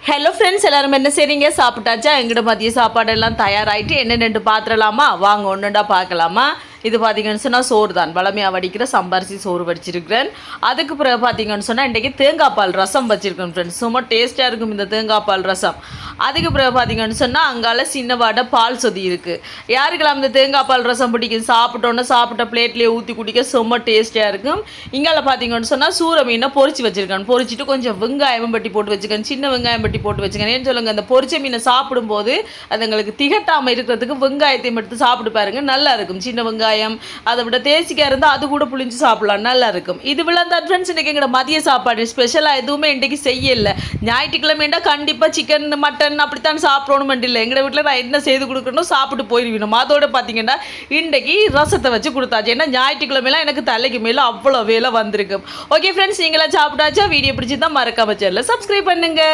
Hello friends, எல்லாரும் என்ன செய்றீங்க? சாப்பிட்டாச்சா? எங்கிட்ட மதிய சாப்பாடெல்லாம் தயாராகிட்டு என்னென்னு பார்த்துடலாமா? வாங்க ஒன்றுண்டா பார்க்கலாமா? இது பார்த்தீங்கன்னு சொன்னால் சோறு தான், வளமையாக வடிக்கிற சம்பரிசி சோறு வடிச்சிருக்கிறேன். அதுக்கு பிறகு பார்த்தீங்கன்னு சொன்னால் இன்றைக்கி தேங்காய் பால் ரசம் வச்சுருக்கேன் ஃப்ரெண்ட்ஸ். சும்மா டேஸ்ட்டாக இருக்கும் இந்த தேங்காய் பால் ரசம். அதுக்கு பிறகு பார்த்தீங்கன்னு சொன்னால் அங்கால சின்ன வாடை பால் சொதி இருக்குது. யாருக்கெல்லாம் இந்த தேங்காய் பால் ரசம் பிடிக்கும்? சாப்பிட்ட பிளேட்லேயே ஊற்றி குடிக்க சும்மா டேஸ்ட்டாக இருக்கும். இங்கால பார்த்தீங்கன்னு சொன்னால் சூற மீனை பொரிச்சு வச்சுருக்கேன். பொரிச்சிட்டு கொஞ்சம் வெங்காயம் பட்டி போட்டு வச்சுக்கேன், சின்ன வெங்காயம் பட்டி போட்டு வச்சுக்கேன். ஏன்னு சொல்லுங்கள், அந்த பொரிச்ச மீனை சாப்பிடும்போது அது எங்களுக்கு திகட்டாமல் இருக்கிறதுக்கு வெங்காயத்தையும் எடுத்து சாப்பிட்டு பாருங்கள், நல்லா இருக்கும். சின்ன வெங்காயம், அதை விட தேசிக்காய் இருந்தால் அது கூட புளிஞ்சு சாப்பிடலாம், நல்லா இருக்கும். இது விழந்தான் ஃப்ரெண்ட்ஸ் இன்றைக்கி எங்களோட மதிய சாப்பாடு. ஸ்பெஷலாக எதுவுமே இன்றைக்கி செய்யலை. ஞாயிற்றுக்கிழமைண்டா கண்டிப்பாக சிக்கன் மட்டன் அப்படித்தான் சாப்பிடணும் இல்லை. எங்கள் வீட்டில் நான் என்ன செய்து கொடுக்கணும் சாப்பிட்டு போயிடுவேணும். அதோட பார்த்தீங்கன்னா இன்றைக்கி ரசத்தை வச்சு கொடுத்தாச்சு. ஏன்னா ஞாயிற்றுக்கிழமைலாம் எனக்கு தலைக்கு மேலே அவ்வளோ வேலை வந்திருக்கும். ஓகே ஃப்ரெண்ட்ஸ், நீங்களாம் சாப்பிட்டாச்சா? வீடியோ பிடிச்சி தான் மறக்காம சேனலை சப்ஸ்கிரைப் பண்ணுங்கள்.